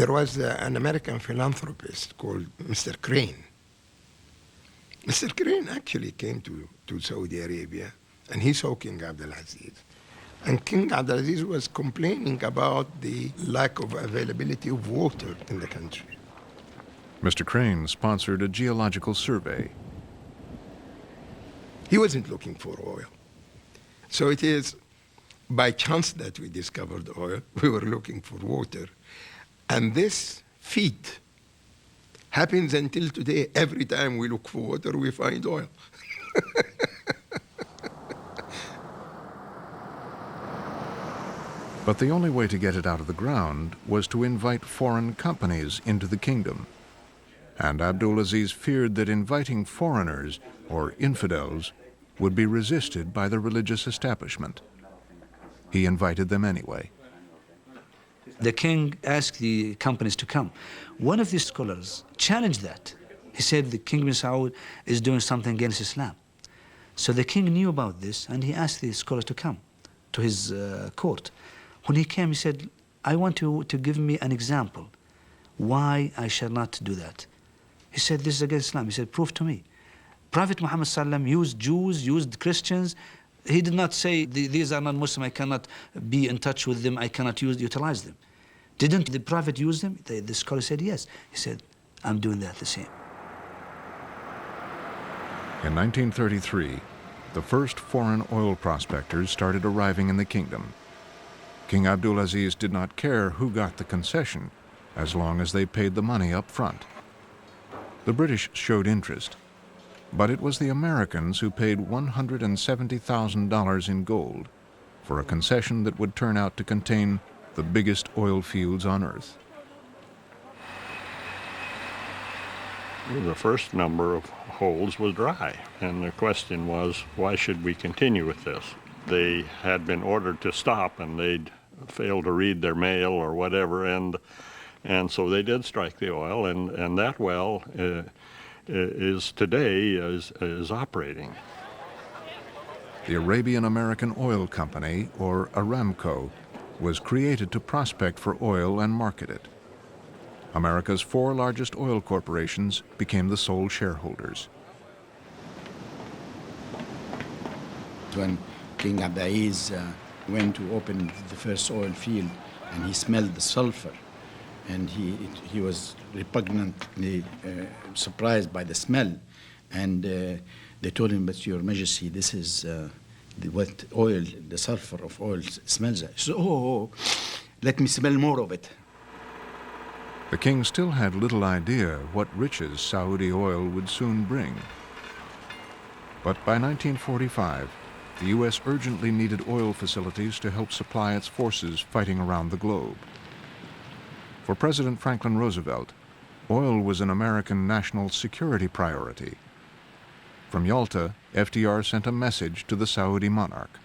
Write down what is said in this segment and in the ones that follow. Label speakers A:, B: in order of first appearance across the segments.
A: There was an American philanthropist called Mr. Crane. Mr. Crane actually came to Saudi Arabia, and he saw King Abdulaziz. And King Abdulaziz was complaining about the lack of availability of water in the country.
B: Mr. Crane sponsored a geological survey.
A: He wasn't looking for oil. So it is by chance that we discovered oil. We were looking for water. And this feat happens until today. Every time we look for water, we find oil.
B: But the only way to get it out of the ground was to invite foreign companies into the kingdom. And Abdulaziz feared that inviting foreigners, or infidels, would be resisted by the religious establishment. He invited them anyway.
C: The king asked the companies to come. One of the scholars challenged that. He said the King bin Saud is doing something against Islam. So the king knew about this, and he asked the scholars to come to his court. When he came, he said, I want you to give me an example why I shall not do that. He said, this is against Islam. He said, prove to me. Prophet Muhammad ﷺ used Jews, used Christians. He did not say, these are not Muslim, I cannot be in touch with them, I cannot utilize them. Didn't the Prophet use them? The scholar said, yes. He said, I'm doing that the same.
B: In 1933, the first foreign oil prospectors started arriving in the kingdom. King Abdulaziz did not care who got the concession, as long as they paid the money up front. The British showed interest, but it was the Americans who paid $170,000 in gold for a concession that would turn out to contain the biggest oil fields on Earth.
D: The first number of holes was dry, and the question was, why should we continue with this? They had been ordered to stop, and they'd failed to read their mail or whatever, and so they did strike the oil, and that well is today operating.
B: The Arabian American Oil Company, or Aramco, was created to prospect for oil and market it. America's 4 largest oil corporations became the sole shareholders.
E: When King Abdulaziz went to open the first oil field, and he smelled the sulfur, and he was repugnantly surprised by the smell, and they told him, but Your Majesty, this is what oil, the sulfur of oil smells like. So, let me smell more of it.
B: The king still had little idea what riches Saudi oil would soon bring. But by 1945, the U.S. urgently needed oil facilities to help supply its forces fighting around the globe. For President Franklin Roosevelt, oil was an American national security priority. From Yalta, FDR sent a message to the Saudi monarch.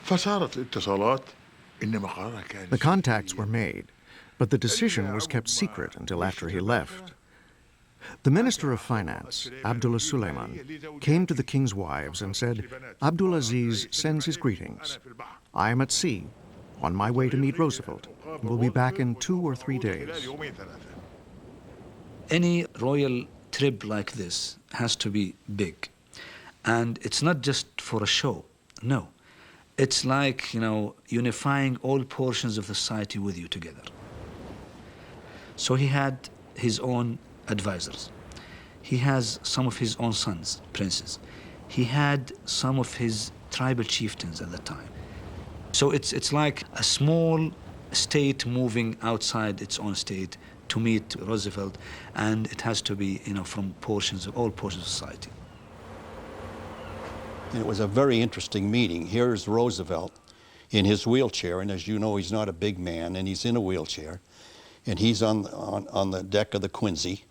F: The contacts were made, but the decision was kept secret until after he left. The Minister of Finance, Abdullah Suleiman, came to the king's wives and said, Abdulaziz sends his greetings. I am at sea, on my way to meet Roosevelt, and will be back in 2 or 3 days.
C: Any royal trip like this has to be big. And it's not just for a show, no. It's like, unifying all portions of the society with you together. So he had his own advisors. He has some of his own sons, princes. He had some of his tribal chieftains at the time. So it's like a small state moving outside its own state to meet Roosevelt, and it has to be, from all portions of society.
G: And it was a very interesting meeting. Here's Roosevelt in his wheelchair, and as you know, he's not a big man, and he's in a wheelchair, and he's on the deck of the Quincy.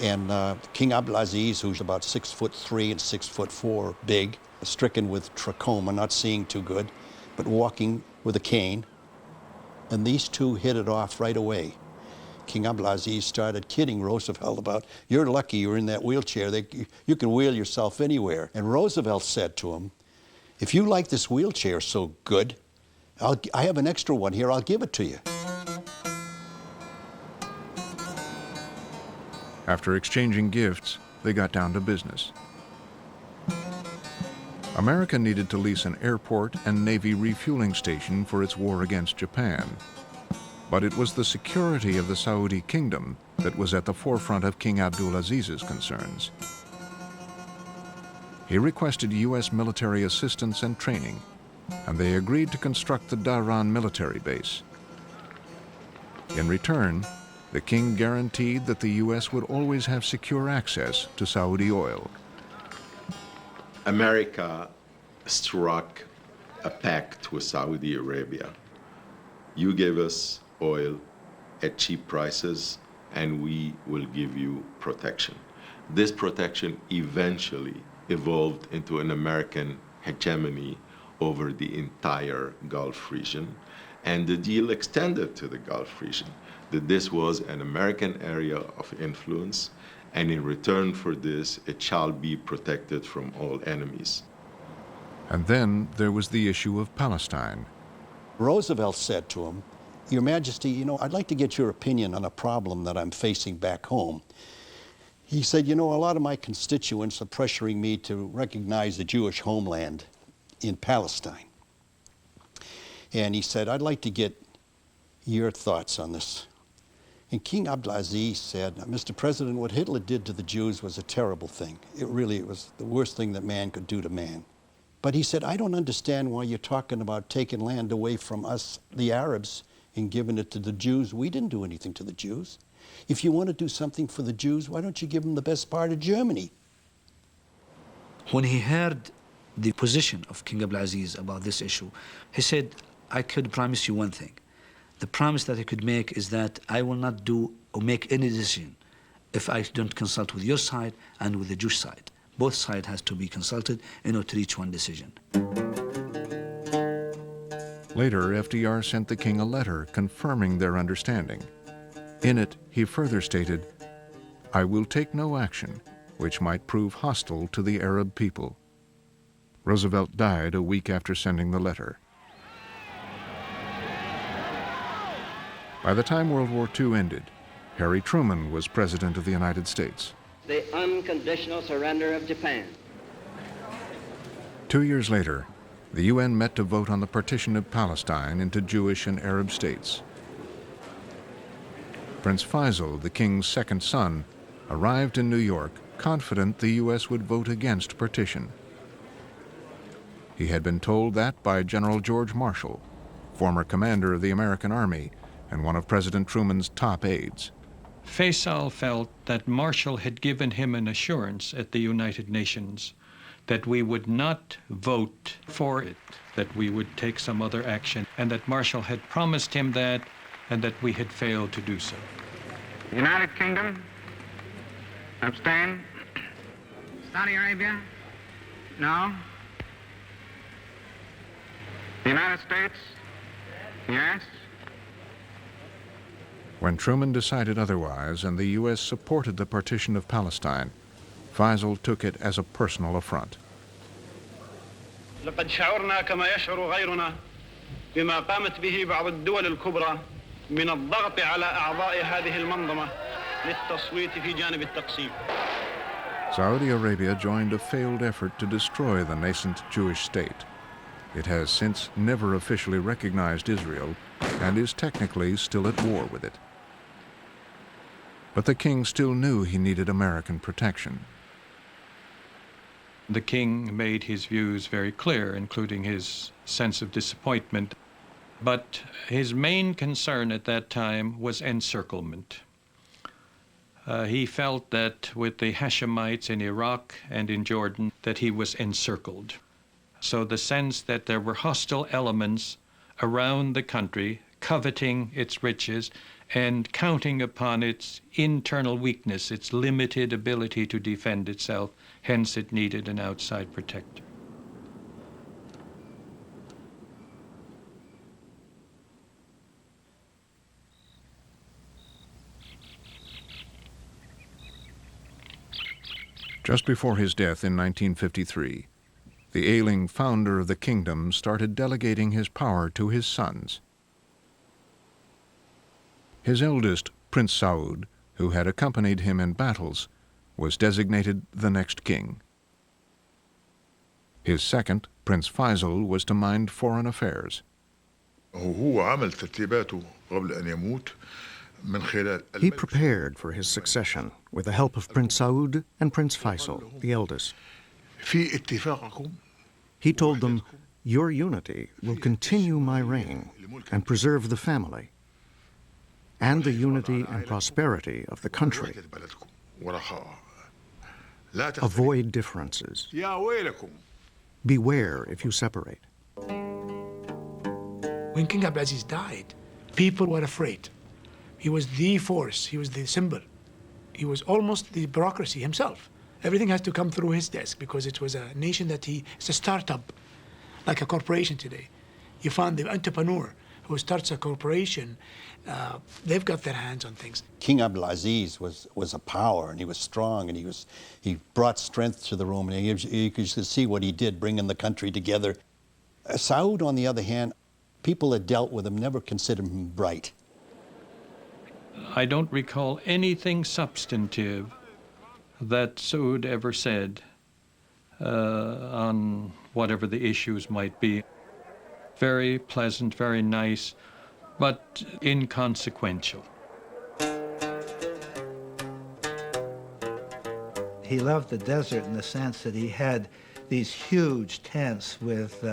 G: And King Abdulaziz, who's about 6'3" and 6'4", big, stricken with trachoma, not seeing too good, but walking with a cane. And these two hit it off right away. King Abdulaziz started kidding Roosevelt about, you're lucky you're in that wheelchair. You can wheel yourself anywhere. And Roosevelt said to him, if you like this wheelchair so good, I have an extra one here, I'll give it to you.
B: After exchanging gifts, they got down to business. America needed to lease an airport and Navy refueling station for its war against Japan. But it was the security of the Saudi kingdom that was at the forefront of King Abdulaziz's concerns. He requested U.S. military assistance and training, and they agreed to construct the Dahran military base. In return, the king guaranteed that the U.S. would always have secure access to Saudi oil.
H: America struck a pact with Saudi Arabia. You give us oil at cheap prices, and we will give you protection. This protection eventually evolved into an American hegemony over the entire Gulf region, and the deal extended to the Gulf region, that this was an American area of influence, and in return for this, it shall be protected from all enemies.
B: And then there was the issue of Palestine.
G: Roosevelt said to him, Your Majesty, you know, I'd like to get your opinion on a problem that I'm facing back home. He said, you know, a lot of my constituents are pressuring me to recognize the Jewish homeland in Palestine. And he said, I'd like to get your thoughts on this. And King Abdulaziz said, Mr. President, what Hitler did to the Jews was a terrible thing. It was the worst thing that man could do to man. But he said, I don't understand why you're talking about taking land away from us, the Arabs, and giving it to the Jews. We didn't do anything to the Jews. If you want to do something for the Jews, why don't you give them the best part of Germany?
C: When he heard the position of King Abdulaziz about this issue, he said, I could promise you one thing. The promise that I could make is that I will not do or make any decision if I don't consult with your side and with the Jewish side. Both sides has to be consulted in order to reach one decision.
B: Later, FDR sent the king a letter confirming their understanding. In it, he further stated, I will take no action which might prove hostile to the Arab people. Roosevelt died a week after sending the letter. By the time World War II ended, Harry Truman was President of the United States.
I: The unconditional surrender of Japan.
B: 2 years later, the UN met to vote on the partition of Palestine into Jewish and Arab states. Prince Faisal, the king's second son, arrived in New York, confident the U.S. would vote against partition. He had been told that by General George Marshall, former commander of the American Army and one of President Truman's top aides.
J: Faisal felt that Marshall had given him an assurance at the United Nations that we would not vote for it, that we would take some other action, and that Marshall had promised him that, and that we had failed to do so.
K: United Kingdom, abstain. Saudi Arabia, no. The United States, yes.
B: When Truman decided otherwise and the U.S. supported the partition of Palestine, Faisal took it as a personal affront.
K: لقد شعرنا كما يشعر غيرنا بما قامت به بعض الدول الكبرى من الضغط على أعضاء هذه المنظمة للتصويت في جانب التقسيم.
B: Saudi Arabia joined a failed effort to destroy the nascent Jewish state. It has since never officially recognized Israel and is technically still at war with it. But the king still knew he needed American protection.
J: The king made his views very clear, including his sense of disappointment. But his main concern at that time was encirclement. He felt that with the Hashemites in Iraq and in Jordan, that he was encircled. So the sense that there were hostile elements around the country, coveting its riches and counting upon its internal weakness, its limited ability to defend itself, hence it needed an outside protector.
B: Just before his death in 1953, the ailing founder of the kingdom started delegating his power to his sons. His eldest, Prince Saud, who had accompanied him in battles, was designated the next king. His second, Prince Faisal, was to mind foreign affairs.
F: He prepared for his succession with the help of Prince Saud and Prince Faisal, the eldest. He told them, "Your unity will continue my reign and preserve the family and the unity and prosperity of the country. Avoid differences. Beware if you separate."
L: When King Abdulaziz died, people were afraid. He was the force, he was the symbol. He was almost the bureaucracy himself. Everything has to come through his desk because it was a nation it's a startup, like a corporation today. You find the entrepreneur who starts a corporation, they've got their hands on things.
G: King Abdulaziz was a power, and he was strong, and he brought strength to the room, and you could see what he did, bringing the country together. Saud, on the other hand, people that dealt with him never considered him bright.
J: I don't recall anything substantive that Saud ever said on whatever the issues might be. Very pleasant, very nice, but inconsequential.
M: He loved the desert in the sense that he had these huge tents with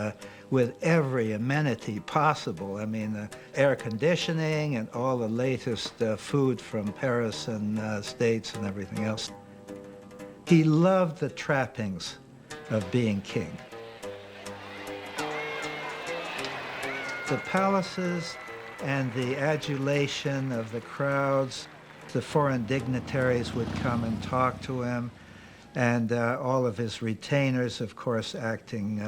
M: every amenity possible. I mean, air conditioning and all the latest food from Paris and States and everything else. He loved the trappings of being king. The palaces and the adulation of the crowds, the foreign dignitaries would come and talk to him, and all of his retainers, of course, acting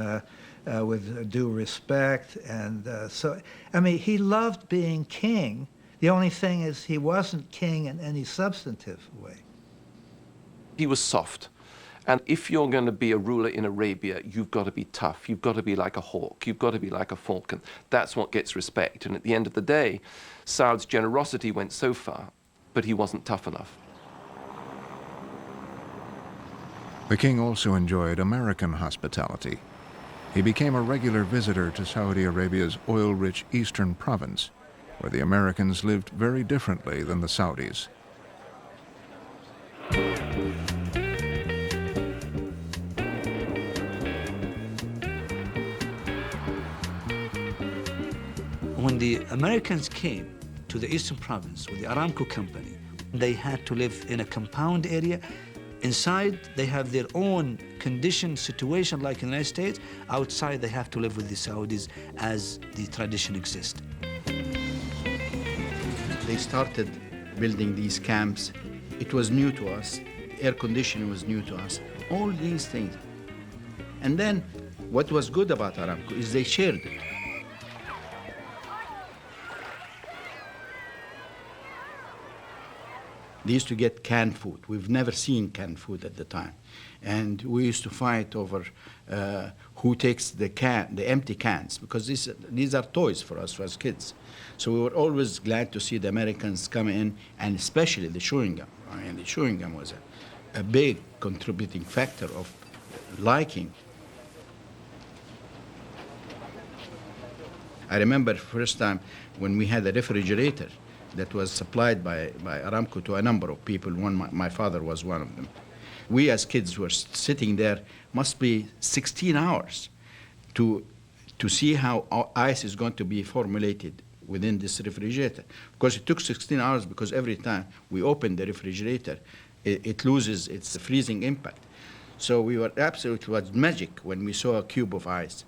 M: with due respect. And so, I mean, he loved being king. The only thing is he wasn't king in any substantive way.
N: He was soft. And if you're going to be a ruler in Arabia, you've got to be tough. You've got to be like a hawk. You've got to be like a falcon. That's what gets respect. And at the end of the day, Saud's generosity went so far, but he wasn't tough enough.
B: The king also enjoyed American hospitality. He became a regular visitor to Saudi Arabia's oil-rich eastern province, where the Americans lived very differently than the Saudis.
C: When the Americans came to the eastern province with the Aramco company, they had to live in a compound area. Inside, they have their own conditioned situation like in the United States. Outside, they have to live with the Saudis as the tradition exists.
E: They started building these camps. It was new to us. Air conditioning was new to us. All these things. And then, what was good about Aramco is they shared it. They used to get canned food. We've never seen canned food at the time. And we used to fight over who takes the empty cans, because these are toys for us as kids. So we were always glad to see the Americans come in, and especially the chewing gum. I mean, the chewing gum was a big contributing factor of liking. I remember the first time when we had a refrigerator that was supplied by Aramco to a number of people. My father was one of them. We as kids were sitting there, must be 16 hours to see how ice is going to be formulated within this refrigerator. Of course, it took 16 hours because every time we opened the refrigerator, it loses its freezing impact. So we were absolutely, it was magic when we saw a cube of ice.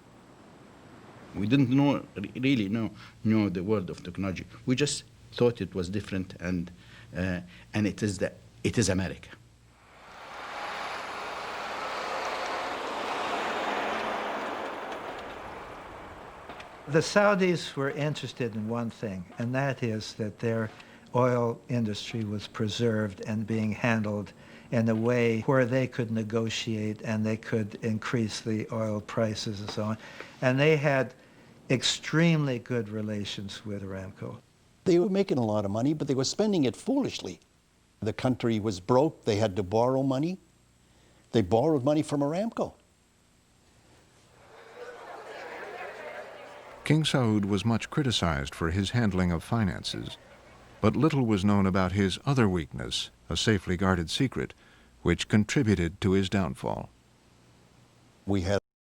E: We didn't really know the world of technology. We just thought it was different, and it is America.
M: The Saudis were interested in one thing, and that is that their oil industry was preserved and being handled in a way where they could negotiate and they could increase the oil prices and so on. And they had extremely good relations with Aramco.
G: They were making a lot of money, but they were spending it foolishly. The country was broke. They had to borrow money. They borrowed money from Aramco.
B: King Saud was much criticized for his handling of finances, but little was known about his other weakness, a safely guarded secret, which contributed to his downfall.
G: We had